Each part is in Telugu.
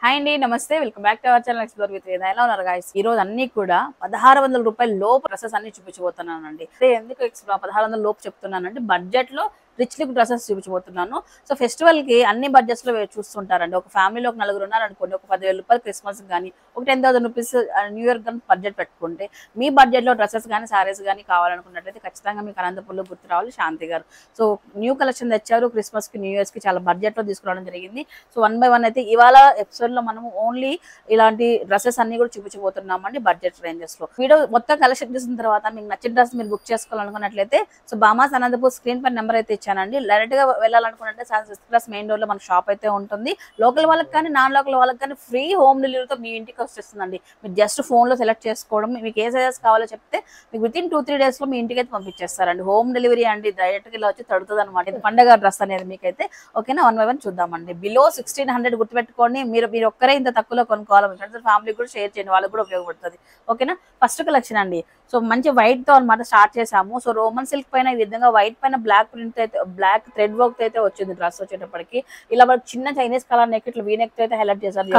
హాయ్ అండి, నమస్తే. Welcome back to our channel explore with వేద. ఎలా ఉన్నారు గాయ్స్? ఈ రోజు అన్ని కూడా 1600 రూపాయల లోపు డ్రెస్సెస్ అన్ని చూపించబోతున్నానండి. ఎందుకు 1600 లోపు చెప్తున్నానంటే బడ్జెట్ లో రిచ్ లుక్ డ్రెస్సెస్ చూపించబోతున్నాను. సో ఫెస్టివల్ కి అన్ని బడ్జెట్స్ లో చూస్తుంటారండి. ఒక ఫ్యామిలీలో ఒక నలుగురు ఉన్నారనుకోండి, ఒక 10,000 రూపాయలు క్రిస్మస్ కానీ, ఒక 10,000 రూపీస్ న్యూ ఇయర్ కానీ బడ్జెట్ పెట్టుకుంటే, మీ బడ్జెట్ లో డ్రెస్సెస్ కానీ సారీస్ కానీ కావాలనుకున్నట్లయితే ఖచ్చితంగా మీకు అనంతపూర్లో గుర్తు రావాలి శాంతి గారు. సో న్యూ కలెక్షన్ తెచ్చారు. క్రిస్మస్ కి న్యూ ఇయర్స్ కి చాలా బడ్జెట్ లో తీసుకురావడం జరిగింది. సో 1 by 1 అయితే ఇవాళ ఎపిసోడ్ లో మనము ఓన్లీ ఇలాంటి డ్రెస్సెస్ అన్ని కూడా చూపించబోతున్నామండి బడ్జెట్ రేంజెస్ లో. వీడియో మొత్తం కలెక్షన్ చేసిన తర్వాత మీకు నచ్చిన డ్రెస్ మీరు బుక్ చేసుకోవాలనుకున్నట్లయితే సో బామాస్ అనంతపూర్ స్క్రీన్ పై నెంబర్ అయితే ఇచ్చానండి. డైరెక్ట్ గా వెళ్ళాలనుకున్నట్టే 6th క్లాస్ మెయిన్ డోర్ లో మన షాప్ అయితే ఉంటుంది. లోకల్ వాళ్ళకి కానీ నాన్ లోకల్ వాళ్ళకి కానీ ఫ్రీ హోమ్ డెలివరీతో మీ ఇంటికి వచ్చేస్తుందండి. మీరు జస్ట్ ఫోన్ లో సెలెక్ట్ చేసుకోవడం, మీకు ఏ సైజెస్ కావాలో చెప్తే మీకు వితిన్ 2-3 days లో మీ ఇంటికి అయితే పంపించేస్తారండి. హోమ్ డెలివరీ అండి, డైరెక్ట్ గా ఇలా వచ్చి తడుతుంది అనమాట. ఇది పండగ డ్రెస్ అనేది మీకైతే ఓకేనా. 1 by 1 చూద్దామండి. బిలో 1600 గుర్తుపెట్టుకోండి. మీరు ఒక్కరే ఇంత తక్కువలో కొనుక్కోవాలి. మీ ఫ్రెండ్స్ ఫ్యామిలీకి కూడా షేర్ చేయండి, వాళ్ళకి కూడా ఉపయోగపడుతుంది ఓకేనా. ఫస్ట్ కలెక్షన్ అండి. సో మంచి వైట్ తో అనమాట స్టార్ట్ చేసాము. సో రోమన్ సిల్క్ పైన ఈ విధంగా వైట్ పైన బ్లాక్ ప్రింట్ అయితే, బ్లాక్ థ్రెడ్ వర్క్ అయితే వచ్చింది డ్రెస్ వచ్చేటప్పటికి. ఇలా మనకి చిన్న చైనీస్ కలర్ నెక్ ఇట్లా వీ నెక్ అయితే హైలైట్ చేశారు.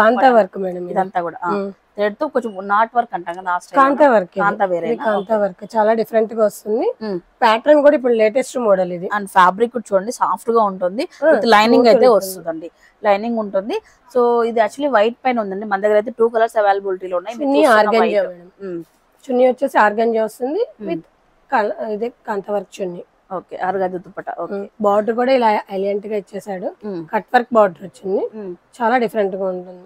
ఇదంతా కూడా థ్రెడ్ తో కొంచెం నాట్ వర్క్ అంటాం కదా, కాంతా వర్క్. కాంతా వర్క్ చాలా డిఫరెంట్ గా వస్తుంది. ప్యాటర్న్ కూడా ఇప్పుడు లేటెస్ట్ మోడల్ ఇది. అండ్ ఫ్యాబ్రిక్ కూడా చూడండి సాఫ్ట్ గా ఉంటుంది. విత్ లైనింగ్ అయితే వస్తుందండి, లైనింగ్ ఉంటుంది. సో ఇది యాక్చువల్లీ వైట్ పైన ఉందండి. మన దగ్గర అయితే 2 కలర్స్ అవైలబిలిటీలో ఉన్నాయి. చున్నీ వచ్చేసి ఆర్గంజా వస్తుంది విత్ ఇదే kantha work chunni. Okay, organza dupatta. Okay, border కూడా ఇలా ఎలిగెంట్ గా ఇచ్చేసాడు. కట్ వర్క్ బార్డర్ వచ్చింది, చాలా డిఫరెంట్ గా ఉంటుంది.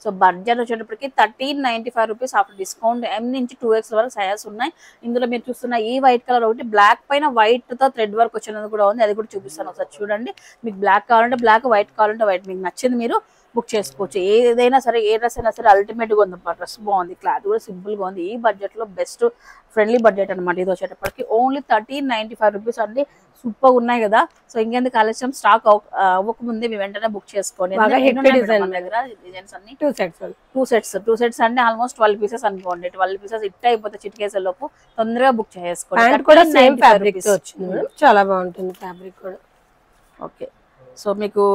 సో బడ్జెట్ వచ్చేటప్పటికి 1395 రూపీస్ ఆఫ్టర్ డిస్కౌంట్. M నుంచి 2X వరకు సైజెస్ ఉన్నాయి. ఇందులో మీరు చూస్తున్న ఈ వైట్ కలర్ ఒకటి, బ్లాక్ పైన వైట్ తో థ్రెడ్ వర్క్ వచ్చినది కూడా ఉంది. అది కూడా చూపిస్తాను ఒకసారి చూడండి. మీకు బ్లాక్ కావాలంటే బ్లాక్, వైట్ కావాలంటే వైట్, మీకు నచ్చింది మీరు బుక్ చేసుకోవచ్చు. ఏదైనా సరే, ఏ డ్రెస్ అయినా సరే అల్టిమేట్ గా ఉంది. డ్రెస్ బాగుంది, క్లాత్ కూడా సింపుల్ గా ఉంది. ఈ బడ్జెట్ లో బెస్ట్ ఫ్రెండ్లీ బడ్జెట్ అనమాట. ఇది వచ్చేటప్పటికి ఓన్లీ 1395 రూపీస్ అండి. సూపర్ ఉన్నాయి కదా. సో ఇంకెందుకు ఆలస్యం, స్టాక్ అవ్వకముందే మీ వెంటనే బుక్ చేసుకోండి. డిజైన్స్ అన్ని 2 sets అంటే ఆల్మోస్ట్ 12 pieces అనుకోండి. 12 pieces ఇట్ అయిపోతే చిటికేసే లోపు తొందరగా బుక్ చేసుకోండి. చాలా బాగుంటుంది ఫ్యాబ్రిక్ కూడా. ఓకే, సో మీకు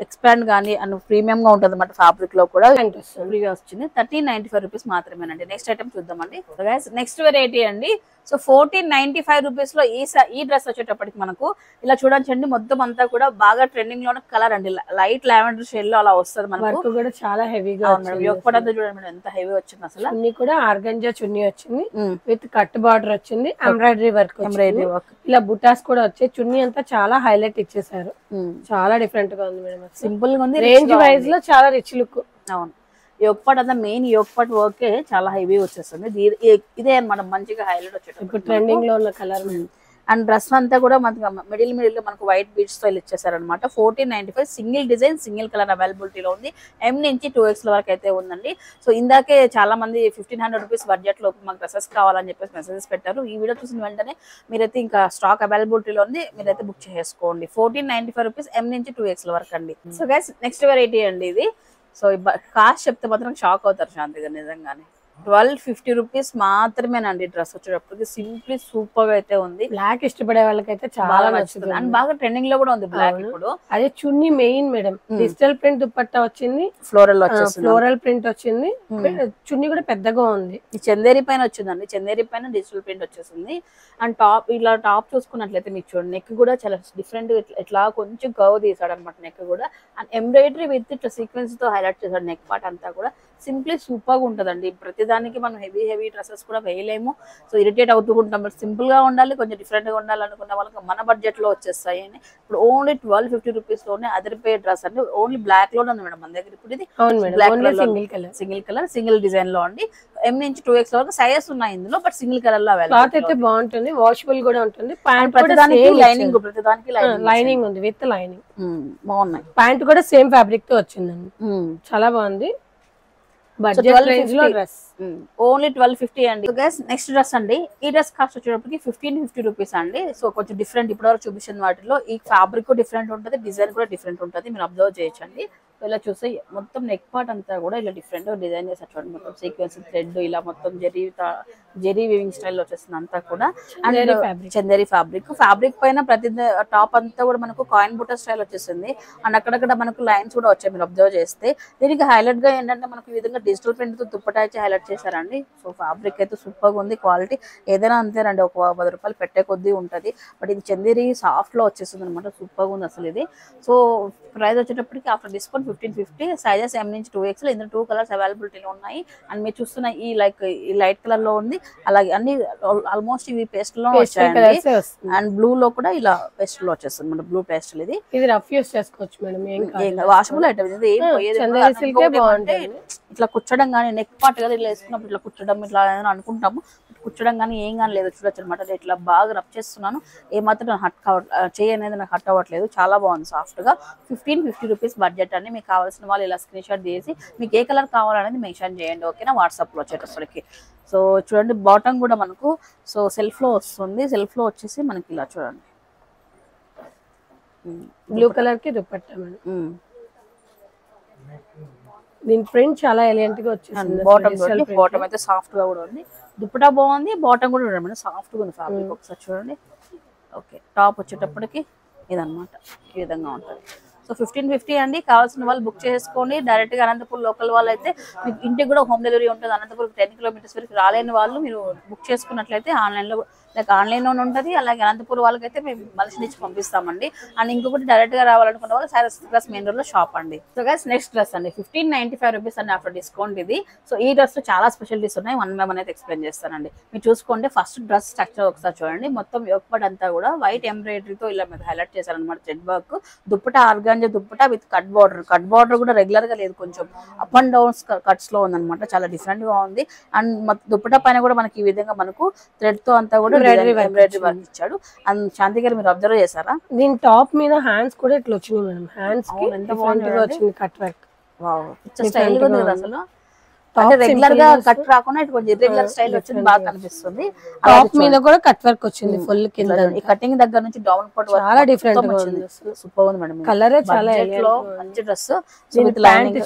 ఎక్స్పాండ్ కానీ అండ్ ప్రీమియం గా ఉంటుంది అన్నమాట. ఫ్యాబ్రిక్ లో కూడా ఫ్రీగా వచ్చింది. 1395 రూపీస్ మాత్రమేనండి. నెక్స్ట్ ఐటమ్ చూద్దామండి. నెక్స్ట్ వెరైటీ అండి. సో 1495 రూపీస్ లో ఈ డ్రెస్ వచ్చేటప్పటికి మనకు ఇలా చూడండి. మొత్తం అంతా కూడా బాగా ట్రెండింగ్ లో కలర్ అండి. లైట్ లావెండర్ షేడ్ లో అలా వస్తుంది మనకు. కూడా చాలా హెవీగా చూడండి ఎంత హెవీ వచ్చింది అసలు. చున్నీ కూడా ఆర్గంజా చున్నీ వచ్చింది విత్ కట్ బార్డర్ వచ్చింది, ఎంబ్రాయిడరీ వర్క్. ఇలా బుటాస్ కూడా వచ్చాయి. చున్నీ అంతా చాలా హైలైట్ ఇచ్చేసారు. చాలా డిఫరెంట్ గా ఉంది మేడం. సింపుల్ గా ఉంది. రేంజ్ వైజ్ లో చాలా రిచ్ లుక్. అవును, యోగ్ పార్ట్ అంతా మెయిన్ యోగ్ పార్ట్ వర్క్ చాలా హెవీ వచ్చేస్తుంది. ఇదే అనమాట మంచిగా హైలైట్ వచ్చేటప్పుడు ట్రెండింగ్ లో ఉన్న కలర్. అండ్ డ్రెస్ అంతా కూడా మనకు మిడిల్ లో మనకు వైట్ బీడ్స్ తో ఇచ్చేసారనమాట. 1495 సింగిల్ డిజైన్, సింగిల్ కలర్ అవైలబిలిటీలో ఉంది. M నుంచి 2X వరకు అయితే ఉందండి. సో ఇందాకే చాలా మంది 1500 రూపీస్ బడ్జెట్ లో మాకు డ్రెస్సెస్ కావాలని చెప్పేసి మెసేజెస్ పెట్టారు. ఈ వీడియో చూసిన వెంటనే మీరైతే ఇంకా స్టాక్ అవైలబిలిటీలో ఉంది, మీరైతే బుక్ చేసుకోండి. 1495 రూపీస్, M నుంచి 2X వరకు అండి. సో గైస్ నెక్స్ట్ వెరైటీ అండి ఇది. సో కాస్ట్ చెప్తే మాత్రం షాక్ అవుతారు శాంతి గారు నిజంగానే. 1250 రూపీస్ మాత్రమేనండి. డ్రెస్ వచ్చేటప్పటికి సింప్లీ సూపర్ గా అయితే ఉంది. బ్లాక్ ఇష్టపడే వాళ్ళకైతే చాలా నచ్చుతుంది. అండ్ బాగా ట్రెండింగ్ లో కూడా ఉంది బ్లాక్ ఇప్పుడు. అదే chunni main madam. Digital print dupatta వచ్చింది, ఫ్లోరల్ ప్రింట్ వచ్చింది. చున్నీ కూడా పెద్దగా ఉంది. ఈ చందేరి పైన వచ్చిందండి. చందేరి పైన డిజిటల్ ప్రింట్ వచ్చేసింది. అండ్ టాప్ ఇలా టాప్ చూసుకున్నట్లయితే మీకు చూడండి, నెక్ కూడా చాలా డిఫరెంట్ ఇట్లా కొంచెం కర్వ్ తీసాడు అనమాట నెక్ కూడా. అండ్ ఎంబ్రాయిడరీ విత్ ఇట్లా సీక్వెన్స్ తో హైలైట్ చేశాడు నెక్ పార్ట్ అంతా కూడా. సింప్లీ సూపర్ గా ఉంటదండి. ప్రతిదానికి మనం హెవీ డ్రెస్సెస్ కూడా వేయలేము. సో ఇరిటేట్ అవుతూ ఉంటాం. సింపుల్ గా ఉండాలి, కొంచెం డిఫరెంట్ గా ఉండాలి అనుకున్న వాళ్ళకి మన బడ్జెట్ లో వచ్చేస్తాయి. ఇప్పుడు ఓన్లీ 1250 రూపీస్ లోనే అదిరిపోయే డ్రెస్ అండి. ఓన్లీ బ్లాక్ లోనే ఉంది మేడం మన దగ్గర ఇప్పుడు. ఇది సింగిల్ కలర్ సింగిల్ డిజైన్ లో అండి. M నుంచి 2X వరకు సైజెస్ ఉన్నాయి ఇందులో, బట్ సింగిల్ కలర్ లో క్లాత్ అయితే బాగుంటుంది, వాషబుల్ కూడా ఉంటుంది. ప్రతిదానికి లైనింగ్ ఉంది విత్ లైనింగ్. బాగున్నాయి. ప్యాంట్ కూడా సేమ్ ఫ్యాబ్రిక్ తో వచ్చిందండి, చాలా బాగుంది. ఓన్లీ 1250 అండి. నెక్స్ట్ డ్రెస్ అండి. ఈ డ్రెస్ కాస్ట్ వచ్చేటప్పటికి 1550 రూపీస్ అండి. సో కొంచెం డిఫరెంట్, ఇప్పటివరకు చూపించిన వాటిలో ఈ ఫ్యాబ్రిక్ డిఫరెంట్ ఉంటుంది, డిజైన్ కూడా డిఫరెంట్ ఉంటుంది. మీరు అబ్జర్వ్ చేయొచ్చండి. ఇలా చూస్తే మొత్తం నెక్ పార్ట్ అంతా కూడా ఇలా డిఫరెంట్ డిజైన్ చేశారు చూడండి. మొత్తం సీక్వెన్స్ థ్రెడ్ ఇలా మొత్తం జెరీ వీవింగ్ స్టైల్ వచ్చేస్తుంది అంతా కూడా. అండ్ చందేరి ఫ్యాబ్రిక్ పైన ప్రతి టాప్ అంతా కూడా మనకు కాయిన్ బుట్ట స్టైల్ వచ్చేసింది. అండ్ అక్కడక్కడ మనకు లైన్స్ కూడా వచ్చాయి మీరు అబ్జర్వ్ చేస్తే. దీనికి హైలైట్ గా ఏంటంటే మనకు ఈ విధంగా డిజిటల్ ప్రింట్ తో దుప్పటా ఇచ్చి హైలైట్ చేశారండి. సో ఫ్యాబ్రిక్ అయితే సూపర్ గా ఉంది, క్వాలిటీ ఏదైనా అంతేనండి, ఒక 10 రూపాయలు పెట్టే కొద్దీ ఉంటది. బట్ ఇది చందేరి సాఫ్ట్ లో వచ్చేస్తుంది అనమాట, సూపర్ గా ఉంది అసలు ఇది. సో ప్రైస్ వచ్చేటప్పటికి ఆఫ్టర్ డిస్కౌంట్ 1550, సైజెస్ M నుంచి 2X, ఇందులో 2 కలర్స్ అవైలబిలిటీలో ఉన్నాయి. అండ్ మీరు చూస్తున్న ఈ లైట్ కలర్ లో ఉంది, అలాగే అన్ని ఆల్మోస్ట్ ఇవి పేస్ట్ లో వచ్చాయండి. అండ్ బ్లూ లో కూడా ఇలా పేస్ట్ లో వచ్చేస్తుంది మన బ్లూ పేస్టల్. ఇది రఫ్ యూస్ చేసుకోవచ్చు మేడం, వాషబుల్ ఐటమ్. ఇది ఇట్లా కుచ్చడం కానీ నెక్ పార్ట్ కదా ఇలా వేసుకున్నప్పుడు ఇట్లా కుచ్చడం ఇట్లా అనుకుంటాము, కుచ్చడం కానీ ఏం కానీ లేదు. చూడొచ్చు అనమాట, ఇట్లా బాగా రబ్ చేస్తున్నాను, ఏమాత్రం చేయి అనేది నాకు హట్ అవ్వట్లేదు, చాలా బాగుంది సాఫ్ట్ గా. 1550 రూపీస్ బడ్జెట్ అండి. మీకు కావాల్సిన వాళ్ళు ఇలా స్క్రీన్ షాట్ చేసి మీకు ఏ కలర్ కావాలనేది మెన్షన్ చేయండి, ఓకేనా, వాట్సాప్ లో వచ్చేటప్పటికి. సో చూడండి బాటమ్ కూడా మనకు సో సెల్ఫ్ లో వస్తుంది. సెల్ఫ్ లో వచ్చేసి మనకి ఇలా చూడండి బ్లూ కలర్ కి దుపట్టా మేడం. దీని ప్రింట్ చాలా ఎలిగెంట్ గా వచ్చేసింది. బాటమ్ అయితే సాఫ్ట్ గా కూడా ఉంది, దుప్పటా బాగుంది, బాటమ్ కూడా చూడండి సాఫ్ట్ గా ఉంది ఫ్యాబ్రిక్. ఒకసారి చూడండి. ఓకే, టాప్ వచ్చేటప్పటికి ఇదన్నమాట, ఈ విధంగా ఉంటుంది. సో 1550 అండి. కావాల్సిన వాళ్ళు బుక్ చేసుకోండి. డైరెక్ట్ గా అనంతపూర్ లోకల్ వాళ్ళు అయితే మీకు ఇంటికి కూడా హోమ్ డెలివరీ ఉంటుంది. అనంతపూర్ 10 కిలోమీటర్స్ వరకు రాలేని వాళ్ళు మీరు బుక్ చేసుకున్నట్లయితే ఆన్లైన్ లో ఆన్లైన్లోనే ఉంటుంది. అలాగే అనంతపూర్ వాళ్ళకైతే మేము మనిషిని ఇచ్చి పంపిస్తామండి. అండ్ ఇంకొకటి డైరెక్ట్ గా రావాలనుకున్న వాళ్ళు సైరస్ క్లాస్ మెయిన్ రోడ్ లో షాప్ అండి. సో గైస్ నెక్స్ట్ డ్రెస్ అండి 1595 రూపీస్ అండి ఆఫ్టర్ డిస్కౌంట్ ఇది. సో ఈ డ్రెస్ లో చాలా స్పెషాలిటీస్ ఉన్నాయి, వన్ బై వన్ అయితే ఎక్స్ప్లెయిన్ చేస్తానండి. మీరు చూసుకోండి, ఫస్ట్ డ్రెస్ స్ట్రక్చర్ ఒకసారి చూడండి. మొత్తం యోగపట్ అంతా కూడా వైట్ ఎంబ్రాయిడరీతో ఇలా మీకు హైలైట్ చేశారనమాట, thread work. Dupatta organza dupatta with cut border కూడా రెగ్యులర్ గా లేదు, కొంచెం అప్ అండ్ డౌన్స్ కట్స్ లో ఉందన్నమాట, చాలా డిఫరెంట్ గా ఉంది. అండ్ దుప్పటా పైన కూడా మనకి ఈ విధంగా మనకు థ్రెడ్ తో అంతా కూడా ఎంబ్రాయిడరీ వర్క్ ఇచ్చాడు. అండ్ శాంతి గారు మీరు అబ్జర్వ్ చేశారా, దీని టాప్ మీద హ్యాండ్స్ కూడా ఇట్లా వచ్చినాయి మేడం. హ్యాండ్స్ ఎంత బాగుంది వచ్చింది కట్ వర్క్. వావ్, స్టైల్ గా ఉంది అసలు. అంటే రెగ్యులర్ గా కట్ రాకుండా ఇటు కొంచెం ఇర్రెగ్యులర్ స్టైల్ వచ్చింది, బాగా కనిపిస్తుంది. టాప్ మీద కూడా కట్ వర్క్ వచ్చింది ఫుల్ కింద. ఈ కటింగ్ దగ్గర నుంచి డౌన్ పార్ట్ చాలా డిఫరెంట్ గా ఉంది, సూపర్ ఉంది మేడం. కలర్ చాలా మంచి డ్రెస్.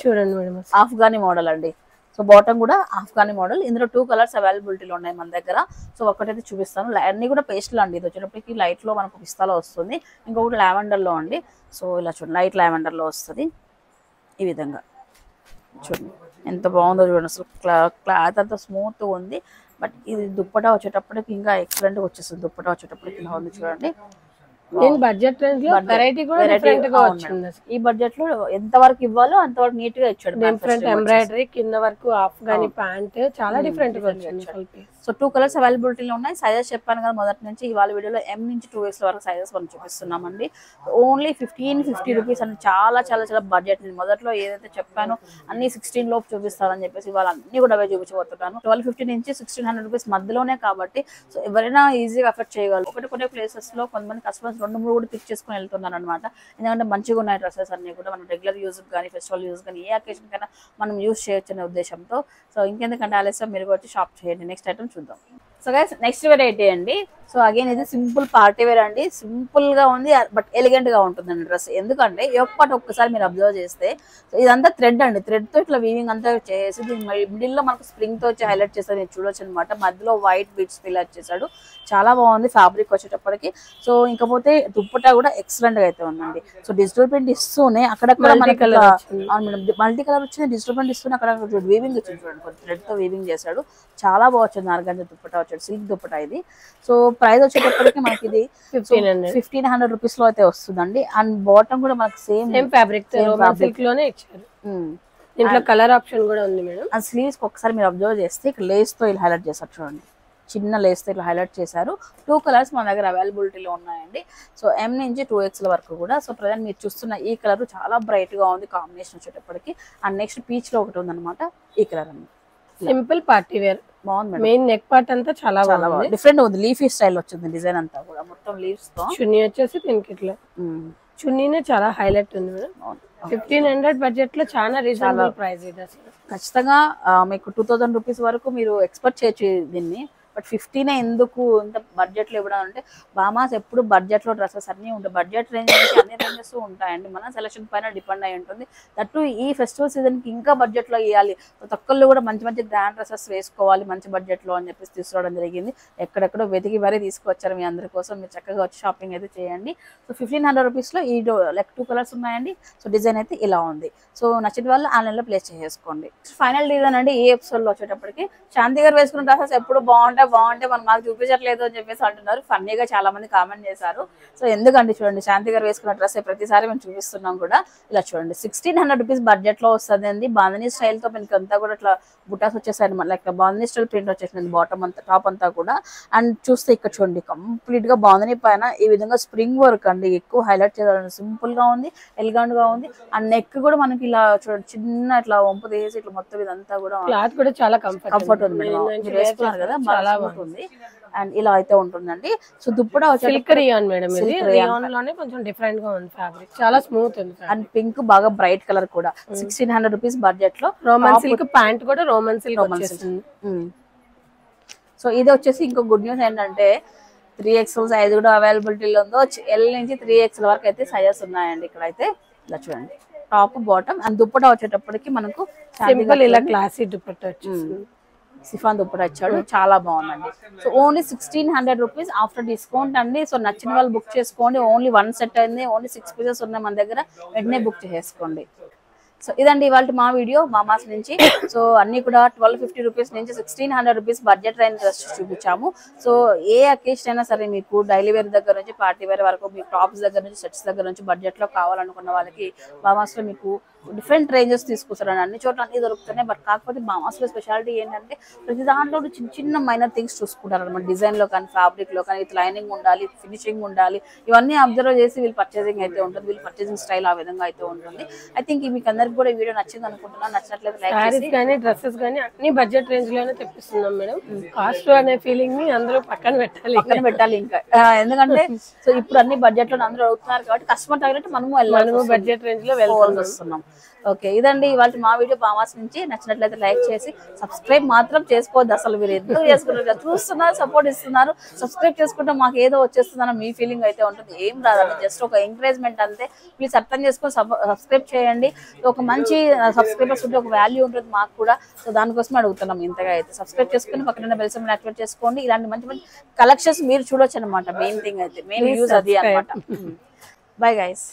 చూడండి మేడం, ఆఫ్ఘనీ మోడల్ అండి. సో బాటమ్ కూడా ఆఫ్ఘనీ మోడల్. ఇందులో 2 కలర్స్ అవైలబిలిటీలో ఉన్నాయి మన దగ్గర. సో ఒకటైతే చూపిస్తాను, అన్ని కూడా పేస్ట్లు అండి. ఇది వచ్చేటప్పటికి లైట్ లో మనకు పిస్తాలో వస్తుంది, ఇంకొకటి లావెండర్ లో అండి. సో ఇలా చూడండి, లైట్ లావెండర్ లో వస్తుంది ఈ విధంగా. చూడండి ఎంత బాగుందో చూడండి, అసలు క్లాత్ అంతా స్మూత్ ఉంది. బట్ ఇది దుప్పటా వచ్చేటప్పటికి ఇంకా ఎక్సలెంట్ గా వచ్చేస్తుంది. దుప్పటా వచ్చేటప్పటికి ఇలా ఉంది చూడండి. బడ్జెట్ రేంజ్ లో వెరైటీ కూడా డిఫరెంట్ గా వచ్చింది. ఈ బడ్జెట్ లో ఎంత వరకు ఇవ్వాలో అంతవరకు నీట్ గా ఇచ్చాడు. డిఫరెంట్ ఎంబ్రాయిడరీ కింద వరకు ఆఫ్ఘనీ ప్యాంట్ చాలా డిఫరెంట్ గా వచ్చింది. సో 2 కలర్స్ అవైలబిలిటీలో ఉన్నాయి. సైజెస్ చెప్పాను కదా మొదటి నుంచి, ఇవాళ వీడియోలో M నుంచి 2X వరకు సైజెస్ మనం చూపిస్తున్నామండి. ఓన్లీ 1550 రూపీస్ అని చాలా చాలా చాలా బడ్జెట్. మొదట్లో ఏదైతే చెప్పానో అన్ని 16 లోపు చూపిస్తారని చెప్పేసి ఇవాళ అన్ని కూడా అవే చూపించబోతున్నాను. 1250 నుంచి 1600 రూపీస్ మధ్యలోనే కాబట్టి సో ఎవరైనా ఈజీగా అఫెక్ట్ చేయగలరు. కొన్ని ప్లేసెస్ లో కొంతమంది కస్టమర్స్ 2-3 కూడా పిక్ చేసుకుని వెళ్తున్నారు అనమాట. ఎందుకంటే మంచిగా ఉన్నాయి డ్రెస్సెస్ అన్ని కూడా, మనం రెగ్యులర్ యూజ్ కానీ ఫెస్టివల్ యూజ్ కానీ ఏ అకేషన్ కైనా మనం యూజ్ చేయొచ్చు అనే ఉద్దేశంతో. సో ఇంకెందుకంటే ఆలస్యం, మీరు వచ్చి షాప్ చేయండి. నెక్స్ట్ ఐటమ్ చూద్దాం. సో గైస్ నెక్స్ట్ వెరైటీ అండి. సో అగైన్ ఇది సింపుల్ పార్టీ వేర్ అండి. సింపుల్ గా ఉంది బట్ ఎలిగెంట్ గా ఉంటుందండి డ్రెస్. ఎందుకంటే పాటు ఒక్కసారి మీరు అబ్జర్వ్ చేస్తే ఇదంతా థ్రెడ్ అండి, థ్రెడ్ తో ఇట్లా వీవింగ్ అంతా చేసి మిడిల్ లో మనకు స్ప్రింగ్ తో వచ్చి హైలైట్ చేస్తారు, మీరు చూడొచ్చు అనమాట. మధ్యలో వైట్ బీట్స్ ఫిల్ చేశాడు, చాలా బాగుంది ఫ్యాబ్రిక్ వచ్చేటప్పటికి. సో ఇంకపోతే దుప్పటా కూడా ఎక్సలెంట్ గా అయితే ఉందండి. సో డిజిటల్ ప్రింట్ ఇస్తూనే అక్కడక్కడ మనకి మల్టీ కలర్ వచ్చింది, డిజిటల్ ప్రింట్ ఇస్తూనే అక్కడ వీవింగ్ వచ్చింది చూడండి, థ్రెడ్ తో వీవింగ్ చేశాడు, చాలా బాగుంది. ఆర్గాంజా దుప్పటా వచ్చాడు, సిల్క్ దుప్పటా ఇది. సో ప్రైస్ వచ్చేటప్పటికి మనకి ఇది 1500 రూపీస్ లో అయితే వస్తుందండి. అండ్ బాటమ్ కూడా మనకి సేమ్ ఫ్యాబ్రిక్ లోనే ఇచ్చారు. దీంట్లో కలర్ ఆప్షన్ కూడా ఉంది మేడం. అండ్ స్లీవ్స్ ఒకసారి మీరు అబ్జర్వ్ చేస్తే ఇక్కడ లేస్ తో ఇలా హైలైట్ చేశారు చూడండి, చిన్న లేస్ తో ఇలా హైలైట్ చేశారు. 2 కలర్స్ మన దగ్గర అవైలబిలిటీలో ఉన్నాయండి. సో M నుంచి 2X వరకు కూడా. సో ప్రజెంట్ మీరు చూస్తున్న ఈ కలర్ చాలా బ్రైట్ గా ఉంది కాంబినేషన్ వచ్చేటప్పటికి. అండ్ నెక్స్ట్ పీచ్ లో ఒకటి ఉందన్నమాట, ఈ కలర్ అండి. సింపుల్ పార్టీ వేర్, బాగుంది. మెయిన్ నెక్ పార్ట్ అంతా చాలా బాగుంది, డిఫరెంట్ ఉంది, లీఫీ స్టైల్ వచ్చింది డిజైన్ అంతా కూడా, మొత్తం లీవ్స్ తో. చున్నీ వచ్చేసి దీనికి ఇట్లా చున్నీనే చాలా హైలైట్ ఉంది మేడం. 1500 బడ్జెట్ లో చాలా రీజనబుల్ ప్రైస్ ఇది. అసలు ఖచ్చితంగా మీకు 2000 రూపీస్ వరకు మీరు ఎక్స్పెక్ట్ చేయొచ్చు దీన్ని. బట్ 15 ఎందుకు ఇంత బడ్జెట్ లో ఇవ్వడం అంటే బామాస్ ఎప్పుడు బడ్జెట్ లో డ్రెస్సెస్ అన్ని ఉంటాయి, బడ్జెట్ రేంజ్ నుంచి అన్ని రేంజెస్ ఉంటాయండి, మన సెలక్షన్ పైన డిపెండ్ అయి ఉంటుంది. దట్టు ఈ ఫెస్టివల్ సీజన్ కి ఇంకా బడ్జెట్ లో ఇవ్వాలి, ప్రతి ఒక్కళ్ళు కూడా మంచి మంచి గ్రాండ్ డ్రెస్సెస్ వేసుకోవాలి మంచి బడ్జెట్ లో అని చెప్పేసి తీసుకురావడం జరిగింది. ఎక్కడెక్కడో వెతికి మరీ తీసుకొచ్చారు మీ అందరి కోసం, మీరు చక్కగా వచ్చి షాపింగ్ అయితే చేయండి. సో 1500 రూపీస్ లో ఈ లైక్ 2 కలర్స్ ఉన్నాయండి. సో డిజైన్ అయితే ఇలా ఉంది. సో నచ్చిన వాళ్ళు ఆన్లైన్ లో ప్లేస్ చేసేసుకోండి. ఫైనల్ డిజైన్ అండి ఈ ఎపిసోడ్ లో వచ్చేటప్పటికి శాంతి గారు వేసుకున్న డ్రెస్సెస్ ఎప్పుడు బాగుంటాయి మనం మాకు చూపించట్లేదు అని చెప్పేసి అంటున్నారు. ఫన్నీగా చాలా మంది కామెంట్ చేశారు. సో ఎందుకంటే చూడండి శాంతి గారు వేసుకున్న డ్రెస్ ప్రతిసారి మేము చూపిస్తున్నాం కూడా. ఇలా చూడండి 1600 రూపీస్ బడ్జెట్ లో వస్తుంది అండి. బాంధనీ స్టైల్ తో మనకి అంతా కూడా ఇట్లా బుటాస్ వచ్చేసాయి, లైక్ బాంధనీ స్టైల్ ప్రింట్ వచ్చేసింది బాటమ్ అంతా టాప్ అంతా కూడా. అండ్ చూస్తే ఇక్కడ చూడండి కంప్లీట్ గా బాంధనీ పైన ఈ విధంగా స్ప్రింగ్ వర్క్ అండి, ఎక్కువ హైలైట్ చేయాలి, సింపుల్ గా ఉంది, ఎలిగెంట్ గా ఉంది. అండ్ నెక్ కూడా మనకి ఇలా చూడండి చిన్న ఇట్లా వంపు తీసి ఇట్లా మొత్తం ఇదంతా కూడా క్లాత్ కూడా చాలా కంఫర్ట్ ఉంది మేడం, మీరు వేసుకున్నారు కదా చాలా బాగుంటుంది. అండ్ ఇలా అయితే ఉంటుందండి. So dupatta silk rayon madam, ఇది రియాన్ లోనే కొంచెం డిఫరెంట్ గా ఉంది ఫ్యాబ్రిక్, చాలా స్మూత్ ఉంది. అండ్ పింక్ బాగా బ్రైట్ కలర్ కూడా 1600 రూపీస్ బడ్జెట్ లో. రోమన్ సిల్క్ ప్యాంట్ కూడా రోమన్ సిల్క్ వచ్చేస్తుంది. సో ఇది వచ్చేసి ఇంకో గుడ్ న్యూస్ ఏంటంటే 3XL సైజ్ కూడా అవైలబిలిటీలో ఉందో. L నుంచి 3XL వరకు అయితే సైజెస్ ఉన్నాయండి ఇక్కడ అయితే. ఇలా చూడండి టాప్ బాటమ్ అండ్ దుప్పటా వచ్చేటప్పటికి మనకు సింపుల్ ఇలా క్లాసీ దుప్పటా వచ్చేసింది, సిఫాన్ దుప్పటా ఇచ్చాడు, చాలా బాగుందండి. So only 1600 rupees after discount అండి. సో నచ్చిన వాళ్ళు బుక్ చేసుకోండి. ఓన్లీ 1 సెట్ అయింది, ఓన్లీ 6 పీసెస్ ఉన్నాయి మన దగ్గర, వెంటనే బుక్ చేసేసుకోండి. సో ఇదండి ఇవాళ మా వీడియో మామాస్ నుంచి. సో అన్ని కూడా 1250 రూపీస్ నుంచి 1600 రూపీస్ బడ్జెట్ రేంజ్ డ్రెస్ చూపించాము. సో ఏ అకేషన్ అయినా సరే మీకు డైలీ వేర్ దగ్గర నుంచి పార్టీ వేర్ వరకు, మీ టాప్స్ దగ్గర నుంచి సెట్స్ దగ్గర నుంచి బడ్జెట్ లో కావాలనుకున్న వాళ్ళకి మామాస్ లో మీకు డిఫరెంట్ రేంజెస్ తీసుకొస్తారండి. అన్ని చోట్ల అన్ని దొరుకుతున్నాయి. బట్ కాకపోతే మామాస్ లో స్పెషాలిటీ ఏంటంటే ప్రతి దాంట్లో చిన్న చిన్న మైనర్ థింగ్స్ చూసుకుంటారు అనమాట. డిజైన్ లో కానీ ఫ్యాబ్రిక్ లో కానీ విత్ లైనింగ్ ఉండాలి, ఫినిషింగ్ ఉండాలి, ఇవన్నీ అబ్జర్వ్ చేసి వీళ్ళు పర్చేసింగ్ అయితే ఉంటుంది, వీళ్ళు పర్చేసింగ్ స్టైల్ ఆ విధంగా అయితే ఉంటుంది. ఐ థింక్ మీకు అందరికి కూడా వీడియో నచ్చింది అనుకుంటున్నాను. నచ్చినట్లయితే లైక్ సారీస్ కానీ డ్రెస్సెస్ కానీ అన్ని బడ్జెట్ రేంజ్ లోనే తెప్పిస్తున్నాం మేడం. కాస్ట్ అనే ఫీలింగ్ ని అందరూ పక్కన పెట్టాలి ఇంకా, ఎందుకంటే సో ఇప్పుడు అన్ని బడ్జెట్ లో అందరూ అడుగుతున్నారు కాబట్టి కస్టమర్ టార్గెట్ మనము బడ్జెట్ రేంజ్ లో వెళ్ళాల్సి వస్తున్నాం. ఓకే ఇదండి ఇవాళ మా వీడియో మామాస్ నుంచి. నచ్చినట్లయితే లైక్ చేసి సబ్స్క్రైబ్ మాత్రం చేసుకోవద్దు. అసలు మీరు ఎందుకు చేసుకుంటారు, చూస్తున్నారు, సపోర్ట్ ఇస్తున్నారు, సబ్స్క్రైబ్ చేసుకుంటే మాకు ఏదో వచ్చేస్తుందని మీ ఫీలింగ్ అయితే ఉంటుంది. ఏం రాదండి, జస్ట్ ఒక ఎంకరేజ్మెంట్ అంతే. ప్లీజ్ అర్థం చేసుకొని సబ్స్క్రైబ్ చేయండి. ఒక మంచి సబ్స్క్రైబర్స్ ఉంటే ఒక వాల్యూ ఉంటుంది మాకు కూడా. సో దానికోసమే అడుగుతున్నాం ఇంతగా అయితే. సబ్స్క్రైబ్ చేసుకుని పక్కన బెల్ సింబల్ యాక్టివేట్ చేసుకోండి. ఇలాంటి మంచి మంచి కలెక్షన్స్ మీరు చూడొచ్చు అనమాట. మెయిన్ థింగ్ అయితే మెయిన్ యూజ్ అది అనమాట. Bye guys.